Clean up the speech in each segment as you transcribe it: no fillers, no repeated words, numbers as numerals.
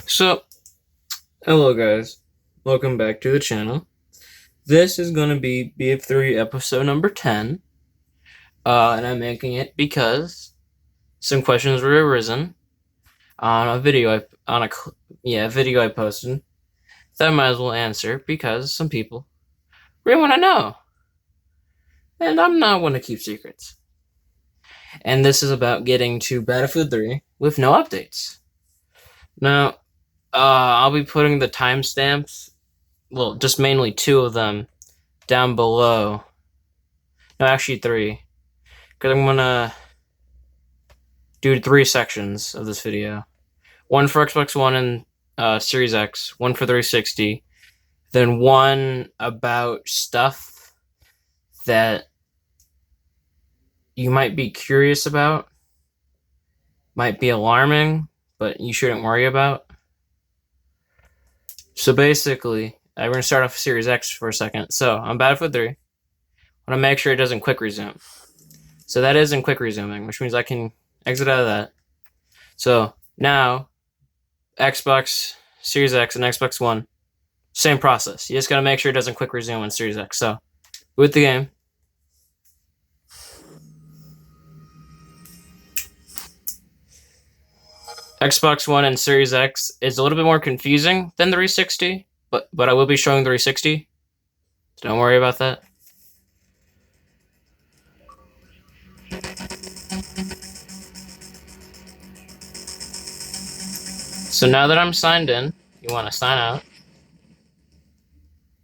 So, hello guys, welcome back to the channel. This is going to be BF3 episode number 10, and I'm making it because some questions were arisen on a video video I posted that I might as well answer because some people really want to know, and I'm not one to keep secrets. And this is about getting to Battlefield 3 with no updates. Now, I'll be putting the timestamps, well, just mainly two of them, down below. No, actually three. Because I'm gonna do three sections of this video. One for Xbox One and Series X, one for 360, then one about stuff that you might be curious about, might be alarming, but you shouldn't worry about. So basically, we're gonna start off with Series X for a second. So on Battlefield 3, I want to make sure it doesn't quick resume. So that is in quick resuming, which means I can exit out of that. So now, Xbox Series X and Xbox One, same process. You just gotta make sure it doesn't quick resume on Series X. So, with the game, Xbox One and Series X is a little bit more confusing than the 360, but I will be showing the 360. So don't worry about that. So now that I'm signed in, you want to sign out.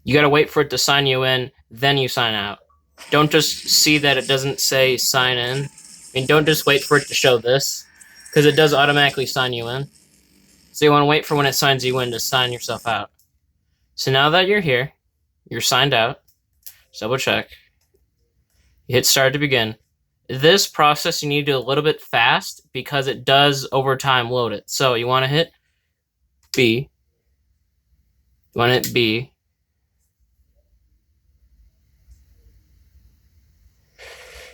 You gotta wait for it to sign you in, then you sign out. Don't just see that it doesn't say sign in. I mean, don't just wait for it to show this, because it does automatically sign you in. So you want to wait for when it signs you in to sign yourself out. So now that you're here, you're signed out. Double check. You hit start to begin. This process you need to do a little bit fast because it does over time load it. So you want to hit B. You want to hit B.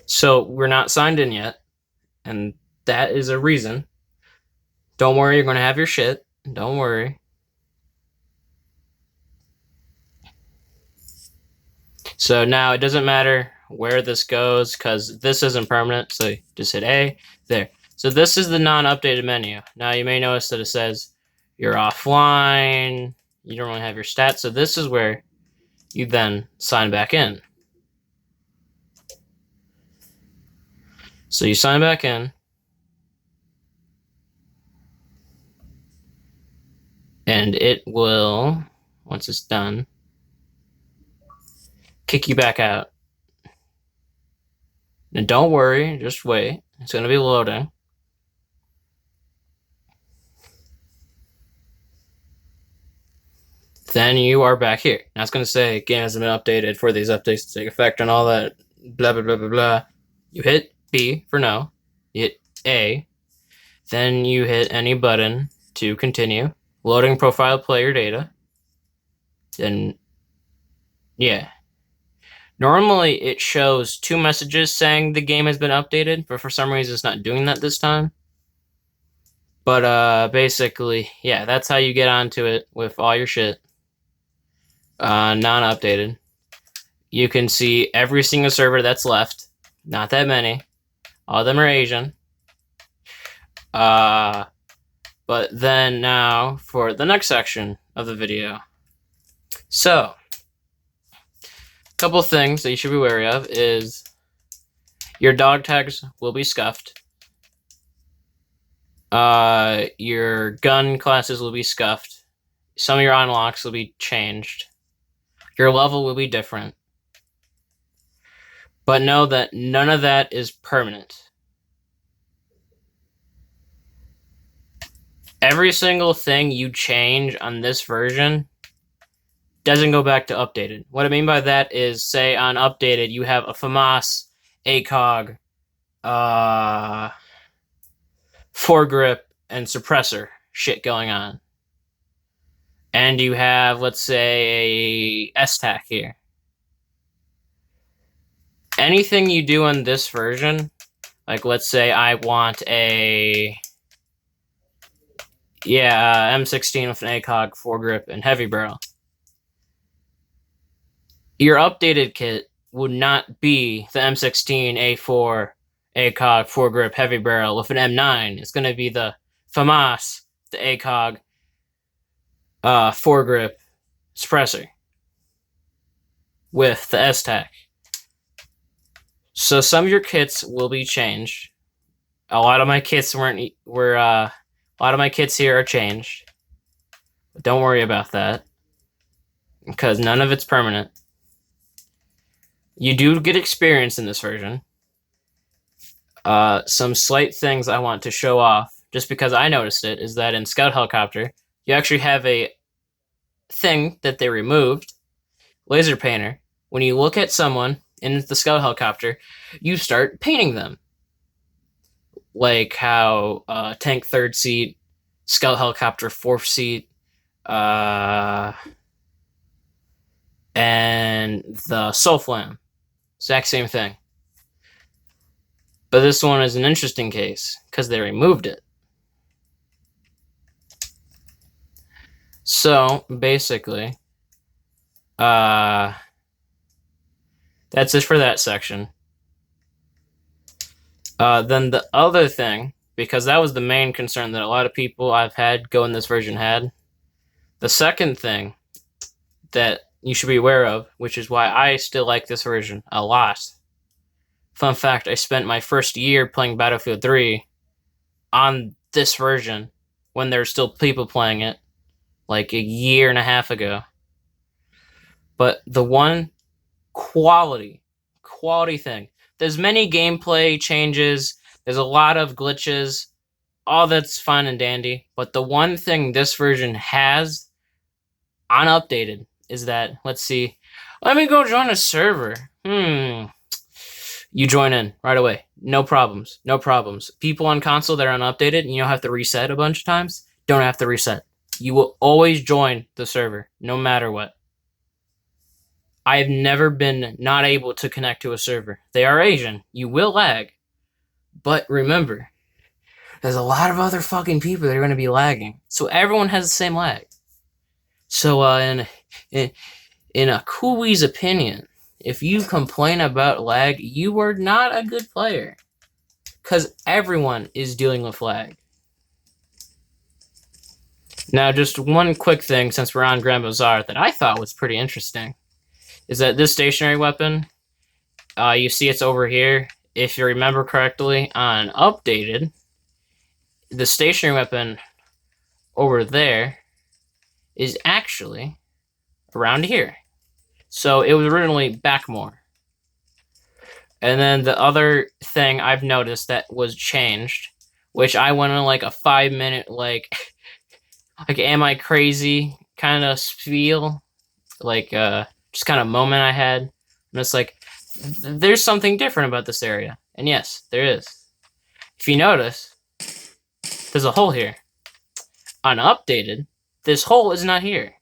So we're not signed in yet, and that is a reason. Don't worry, you're going to have your shit. Don't worry. So now it doesn't matter where this goes because this isn't permanent. So just hit A there. So this is the non-updated menu. Now you may notice that it says you're offline. You don't really have your stats. So this is where you then sign back in. So you sign back in. And it will, once it's done, kick you back out. And don't worry, just wait. It's going to be loading. Then you are back here. Now it's going to say game hasn't been updated for these updates to take effect and all that blah, blah, blah, blah, blah. You hit B for no. You hit A. Then you hit any button to continue. Loading profile player data. Then, yeah. Normally, it shows two messages saying the game has been updated, but for some reason, it's not doing that this time. But basically, yeah, that's how you get onto it with all your shit. Non-updated. You can see every single server that's left. Not that many. All of them are Asian. But then now for the next section of the video. So, a couple things that you should be wary of is your dog tags will be scuffed. Your gun classes will be scuffed. Some of your unlocks will be changed. Your level will be different. But know that none of that is permanent. Every single thing you change on this version doesn't go back to updated. What I mean by that is, say on updated, you have a FAMAS, ACOG, foregrip, and suppressor shit going on. And you have, let's say, a STAC here. Anything you do on this version, like let's say I want a Yeah, M16 with an ACOG, foregrip, and heavy barrel. Your updated kit would not be the M16 A4 ACOG, foregrip, heavy barrel with an M9. It's going to be the FAMAS, the ACOG, foregrip suppressor with the S-TAC. So some of your kits will be changed. A lot of my kits a lot of my kits here are changed. But don't worry about that, because none of it's permanent. You do get experience in this version. Some slight things I want to show off, just because I noticed it, is that in Scout Helicopter, you actually have a thing that they removed, laser painter. When you look at someone in the Scout Helicopter, you start painting them. Like how tank 3rd seat, Scout Helicopter 4th seat, and the Soul Flam. Exact same thing. But this one is an interesting case, because they removed it. So, basically, that's it for that section. Then the other thing, because that was the main concern that a lot of people I've had go in this version had, the second thing that you should be aware of, which is why I still like this version a lot. Fun fact, I spent my first year playing Battlefield 3 on this version when there were still people playing it, like a year and a half ago. But the one quality thing, there's many gameplay changes, there's a lot of glitches, all that's fine and dandy, but the one thing this version has unupdated is that, let's see, let me go join a server. You join in right away. No problems. No problems. People on console that are unupdated and you don't have to reset a bunch of times, don't have to reset. You will always join the server, no matter what. I've never been not able to connect to a server. They are Asian. You will lag. But remember, there's a lot of other fucking people that are going to be lagging. So everyone has the same lag. So in a Kui's opinion, if you complain about lag, you are not a good player. Because everyone is dealing with lag. Now, just one quick thing, since we're on Grand Bazaar, that I thought was pretty interesting, is that this stationary weapon, you see it's over here. If you remember correctly, on Updated, the stationary weapon over there is actually around here. So it was originally back more. And then the other thing I've noticed that was changed, which I went on like a 5-minute like am I crazy kind of spiel, like just kind of moment I had. And it's like, there's something different about this area. And yes, there is. If you notice, there's a hole here. On Updated, this hole is not here.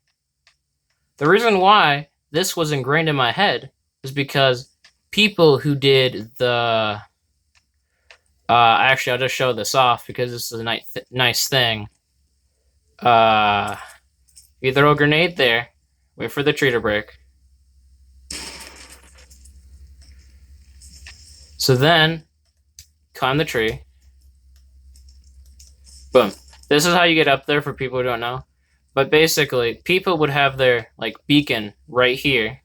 The reason why this was ingrained in my head was because people who did the... actually, I'll just show this off because this is a nice thing. You throw a grenade there, wait for the tree to break. So then, climb the tree. Boom. This is how you get up there for people who don't know. But basically, people would have their like beacon right here.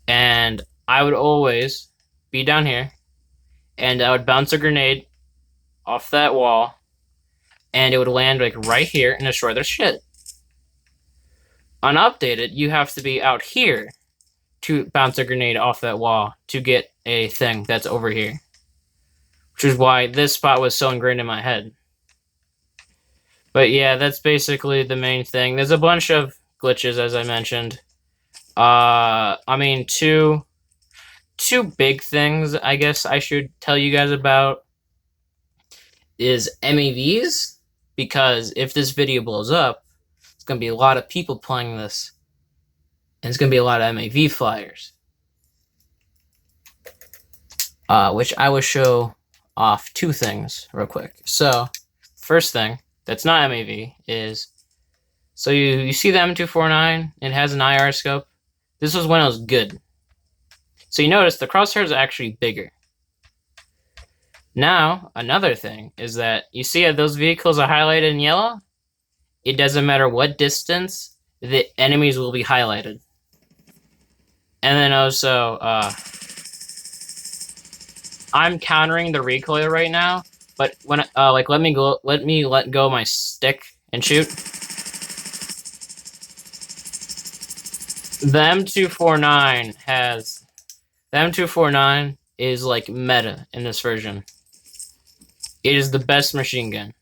And I would always be down here. And I would bounce a grenade off that wall. And it would land like right here and destroy their shit. On Updated, you have to be out here to bounce a grenade off that wall to get a thing that's over here. Which is why this spot was so ingrained in my head. But yeah, that's basically the main thing. There's a bunch of glitches, as I mentioned. I mean, two big things I guess I should tell you guys about is MAVs, because if this video blows up, it's going to be a lot of people playing this, and it's going to be a lot of MAV flyers. Which I will show off two things real quick. So, first thing that's not MAV is, so you see the M249, it has an IR scope. This was when it was good. So you notice the crosshairs are actually bigger. Now, another thing is that you see that those vehicles are highlighted in yellow? It doesn't matter what distance, the enemies will be highlighted. And then also, I'm countering the recoil right now, but when let me let go of my stick and shoot. The M249 is like meta in this version. It is the best machine gun.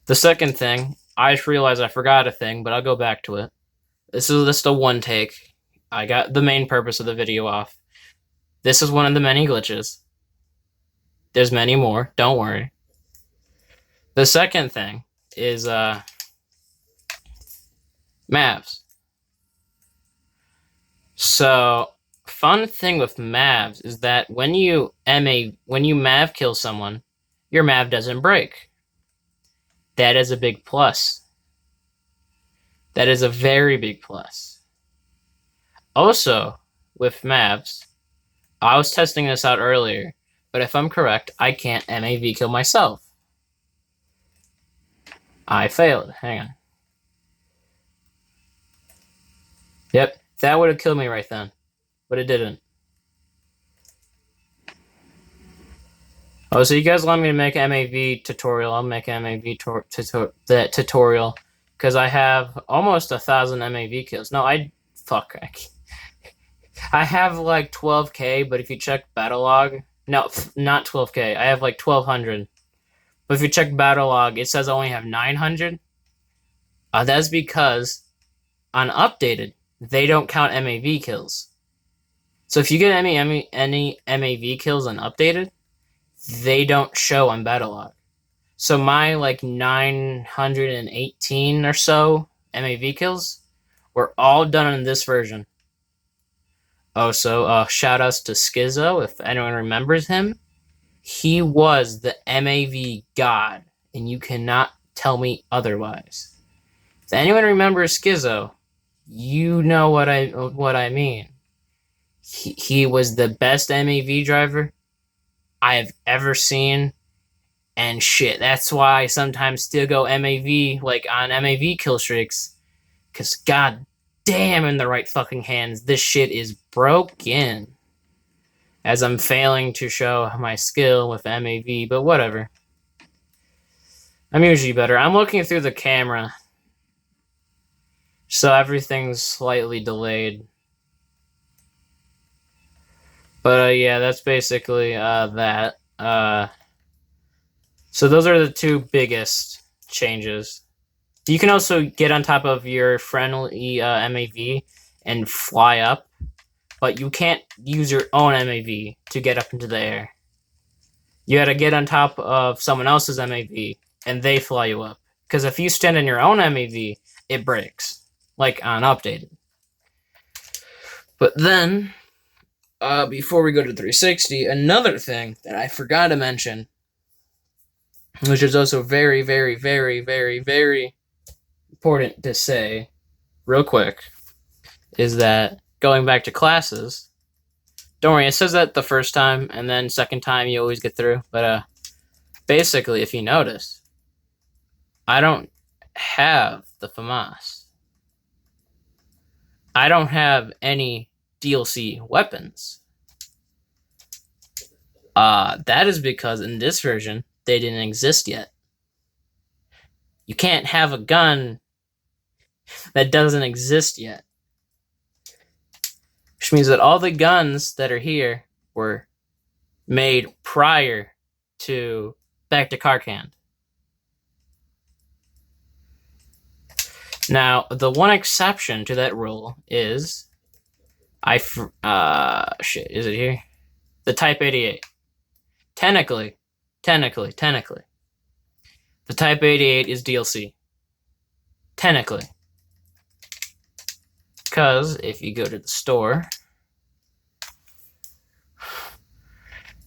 The second thing, I just realized I forgot a thing, but I'll go back to it. This is just a one take. I got the main purpose of the video off. This is one of the many glitches. There's many more, don't worry. The second thing is Mavs. So, fun thing with Mavs is that when you Mav kill someone, your Mav doesn't break. That is a big plus. That is a very big plus. Also, with Mavs, I was testing this out earlier, but if I'm correct, I can't MAV kill myself. I failed. Hang on. Yep, that would have killed me right then, but it didn't. Oh, so you guys want me to make an MAV tutorial? I'll make an MAV tutorial because I have almost 1,000 MAV kills. No, I have like 12k, but if you check battle log, no, not 12k. I have like 1,200. But if you check battle log, it says I only have 900. That's because on updated, they don't count MAV kills. So if you get any MAV kills on updated, they don't show on battle log. So my like 918 or so MAV kills were all done in this version. Oh, so shout outs to Schizo, if anyone remembers him. He was the MAV god, and you cannot tell me otherwise. If anyone remembers Schizo, you know what I mean. He was the best MAV driver I have ever seen, and shit, that's why I sometimes still go MAV, like on MAV kill streaks, because god damn, in the right fucking hands, this shit is broken. As I'm failing to show my skill with MAV, but whatever. I'm usually better. I'm looking through the camera, so everything's slightly delayed. But yeah, that's basically that. So those are the two biggest changes. You can also get on top of your friendly MAV and fly up, but you can't use your own MAV to get up into the air. You gotta get on top of someone else's MAV, and they fly you up. Because if you stand on your own MAV, it breaks, like on updated. But then, before we go to 360, another thing that I forgot to mention, which is also very, very, very, very, very important to say real quick, is that going back to classes, don't worry, it says that the first time, and then second time you always get through, but basically, if you notice, I don't have the FAMAS. I don't have any DLC weapons. That is because in this version, they didn't exist yet. You can't have a gun that doesn't exist yet. Which means that all the guns that are here were made prior to Back to Karkand. Now, the one exception to that rule is shit, is it here? The Type 88. Technically, the Type 88 is DLC. Technically. Because if you go to the store,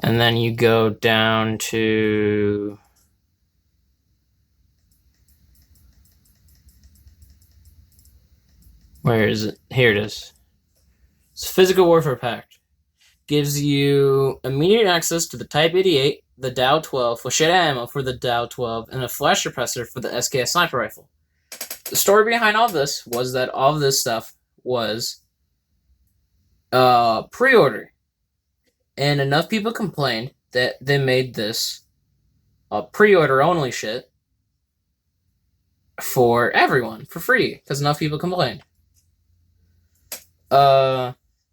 and then you go down to Where is it? Here it is. It's Physical Warfare Pact. Gives you immediate access to the Type 88, the Dow 12, with shed ammo for the Dow 12, and a flash suppressor for the SKS sniper rifle. The story behind all this was that all of this stuff was pre-order, and enough people complained that they made this pre-order only shit for everyone for free because enough people complained.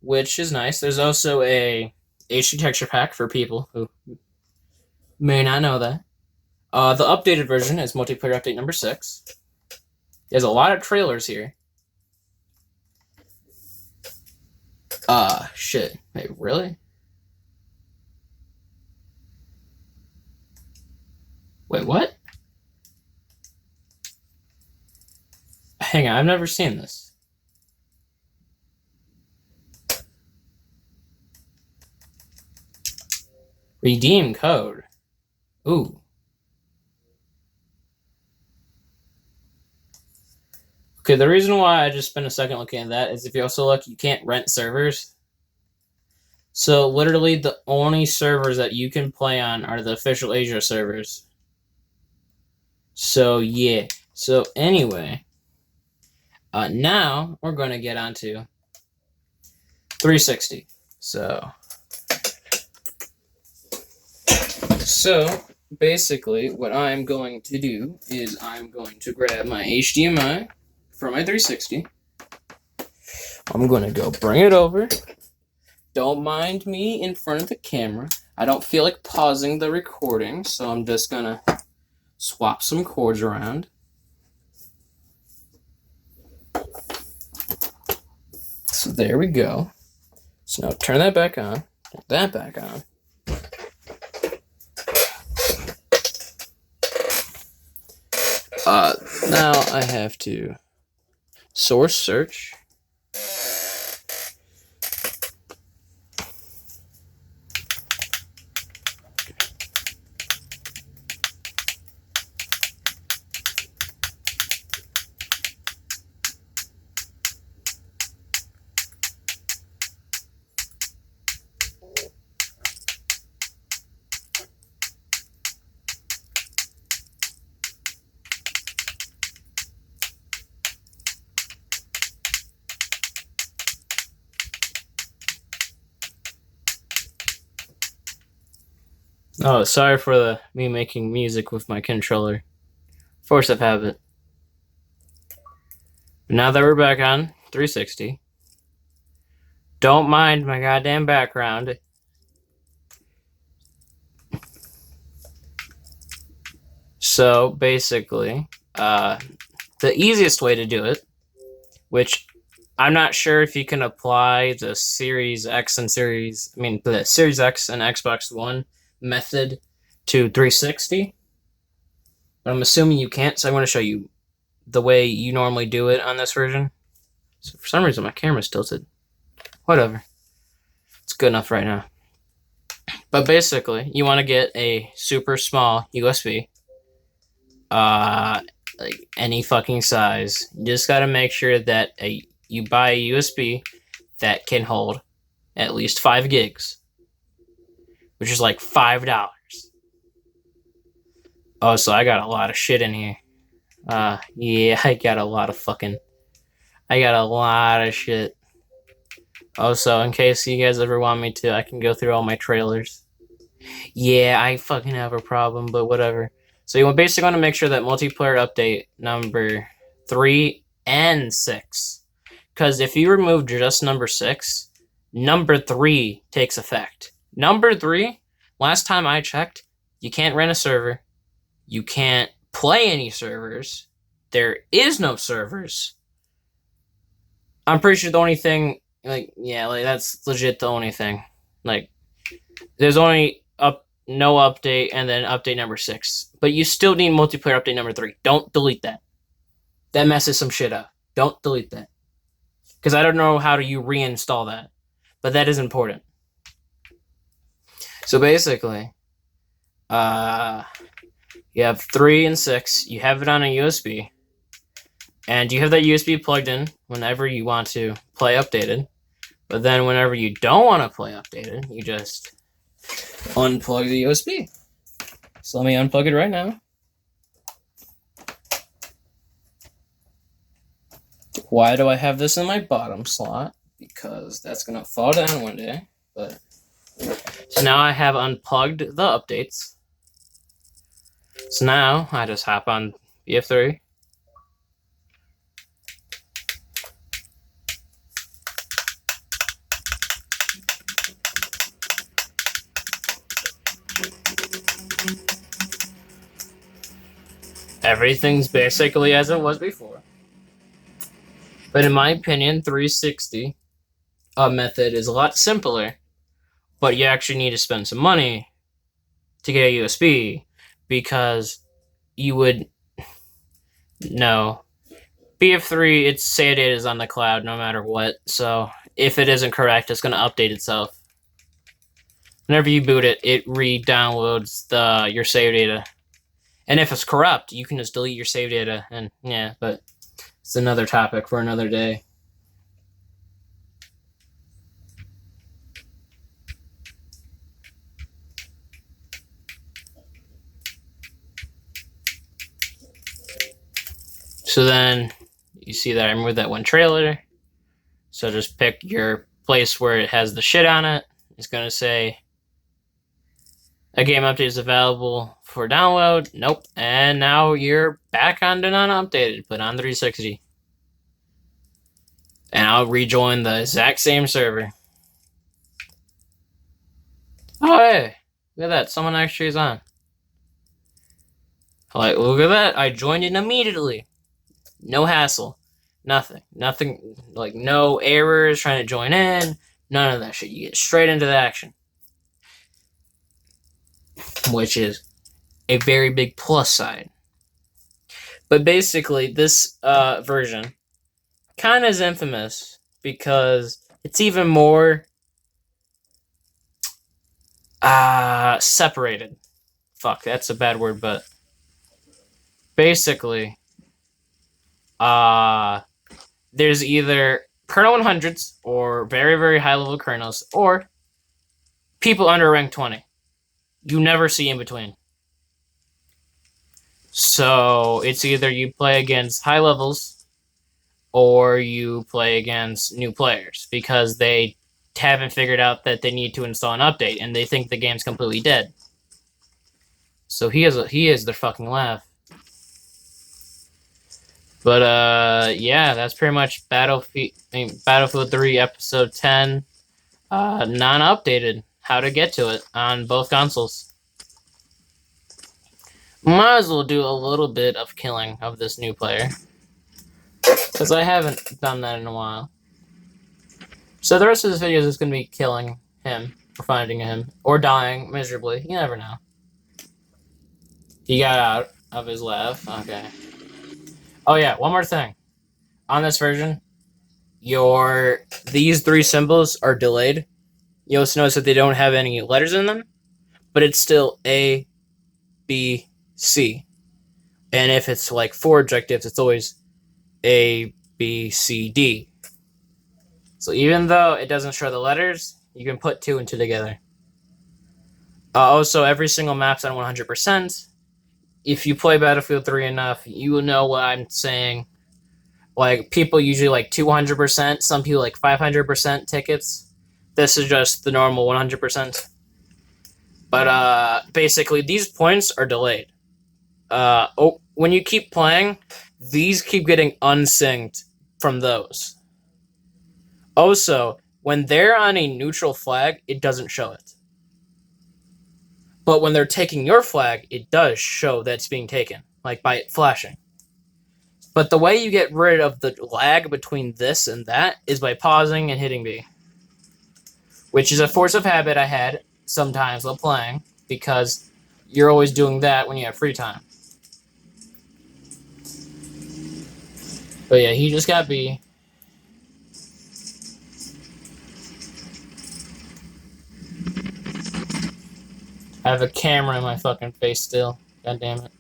Which is nice. There's also a HD texture pack for people who may not know that. The updated version is multiplayer update number 6. There's a lot of trailers here. Shit. Wait, really? Wait, what? Hang on, I've never seen this. Redeem code. Ooh. Okay, the reason why I just spent a second looking at that is if you also look, you can't rent servers. So literally the only servers that you can play on are the official Asia servers. So yeah. So anyway, now we're going to get onto 360. So basically what I'm going to do is I'm going to grab my HDMI for my 360. I'm going to go bring it over. Don't mind me in front of the camera. I don't feel like pausing the recording, so I'm just going to swap some cords around. So there we go. So now turn that back on. Turn that back on. Now I have to source search. Oh, sorry for me making music with my controller. Force of habit. But now that we're back on 360, don't mind my goddamn background. So basically, the easiest way to do it, which I'm not sure if you can apply the Series X and the Series X and Xbox One method to 360, but I'm assuming you can't, so I want to show you the way you normally do it on this version. So for some reason my camera's tilted. Whatever. It's good enough right now. But basically, you want to get a super small USB. Like any fucking size. You just got to make sure that you buy a USB that can hold at least 5 gigs, which is like $5. Oh, so I got a lot of shit in here. Yeah, I got a lot of shit. Also, in case you guys ever want me to, I can go through all my trailers. Yeah, I fucking have a problem, but whatever. So you basically want to make sure that multiplayer update number 3 and 6. Because if you remove just number 6, number 3 takes effect. Number 3, last time I checked, you can't rent a server. You can't play any servers. There is no servers. I'm pretty sure the only thing, that's legit the only thing. Like, there's only no update and then update number 6. But you still need multiplayer update number 3. Don't delete that. That messes some shit up. Don't delete that. Because I don't know how you reinstall that. But that is important. So basically, you have 3 and 6. You have it on a USB. And you have that USB plugged in whenever you want to play updated. But then whenever you don't want to play updated, you just unplug the USB. So let me unplug it right now. Why do I have this in my bottom slot? Because that's going to fall down one day. But so now I have unplugged the updates. So now I just hop on BF3. Everything's basically as it was before. But in my opinion, 360 method is a lot simpler, but you actually need to spend some money to get a USB because you would know BF3, its save data is on the cloud no matter what, so if it isn't correct, it's going to update itself. Whenever you boot it, it re-downloads your save data. And if it's corrupt, you can just delete your save data, and yeah, but it's another topic for another day. So then you see that I removed that one trailer. So just pick your place where it has the shit on it. It's going to say a game update is available for download. Nope. And now you're back on to non-updated. Put on 360. And I'll rejoin the exact same server. Oh, hey. Look at that. Someone actually is on. Like, look at that. I joined in immediately. No hassle. Nothing. Like, no errors trying to join in. None of that shit. You get straight into the action. Which is a very big plus side. But basically, this version kind of is infamous because it's even more separated. Fuck, that's a bad word, but basically, there's either kernel 100s or very, very high level kernels or people under rank 20. You never see in between. So it's either you play against high levels or you play against new players because they haven't figured out that they need to install an update and they think the game's completely dead. So he is their fucking laugh. But yeah, that's pretty much Battlefield 3 Episode 10, non-updated. How to get to it on both consoles. Might as well do a little bit of killing of this new player, because I haven't done that in a while. So the rest of this video is just going to be killing him, or finding him, or dying miserably. You never know. He got out of his laugh. Okay. Oh yeah, one more thing. On this version, these three symbols are delayed. You'll also notice that they don't have any letters in them, but it's still A, B, C. And if it's like 4 objectives, it's always A, B, C, D. So even though it doesn't show the letters, you can put 2 and 2 together. Also, every single map's on 100%. If you play Battlefield 3 enough, you will know what I'm saying. Like, people usually like 200%, some people like 500% tickets. This is just the normal 100%. But basically, these points are delayed. When you keep playing, these keep getting unsynced from those. Also, when they're on a neutral flag, it doesn't show it. But when they're taking your flag, it does show that it's being taken, like by it flashing. But the way you get rid of the lag between this and that is by pausing and hitting B. Which is a force of habit I had sometimes while playing, because you're always doing that when you have free time. But yeah, he just got B. I have a camera in my fucking face still. God damn it.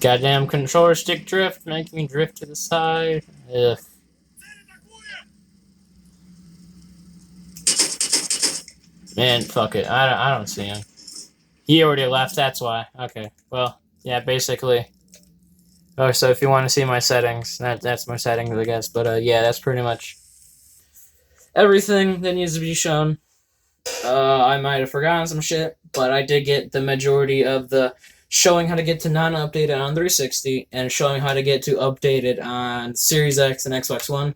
Goddamn controller stick drift, making me drift to the side. Ugh. Man, fuck it. I don't see him. He already left, that's why. Okay, well, yeah, basically. Oh, so if you want to see my settings, that's my settings, I guess. But yeah, that's pretty much everything that needs to be shown. I might have forgotten some shit, but I did get the majority of the showing how to get to non-updated on 360 and showing how to get to updated on Series X and Xbox One.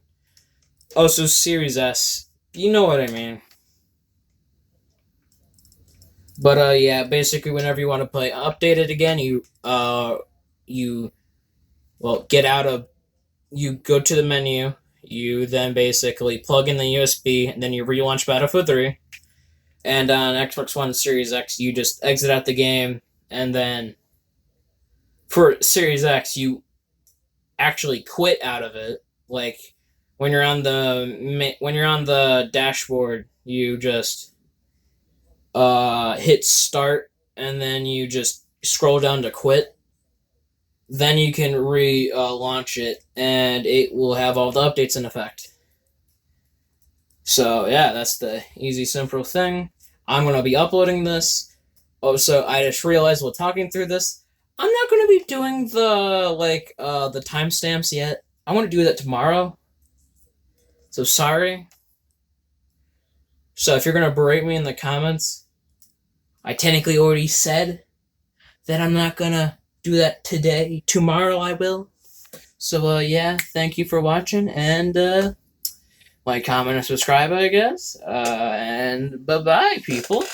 Also, Series S. You know what I mean. But yeah, basically, whenever you want to play updated again, you get out of, you go to the menu, you then basically plug in the USB, and then you relaunch Battlefield 3. And on Xbox One Series X, you just exit out the game, and then for Series X, you actually quit out of it. Like when you're on the dashboard, you just hit start, and then you just scroll down to quit. Then you can launch it, and it will have all the updates in effect. So yeah, that's the easy, simple thing. I'm gonna be uploading this. Oh, so I just realized while talking through this, I'm not gonna be doing the timestamps yet. I want to do that tomorrow. So sorry. So if you're gonna berate me in the comments, I technically already said that I'm not gonna do that today. Tomorrow I will. So yeah, thank you for watching, and like, comment, and subscribe, I guess. And bye-bye, people.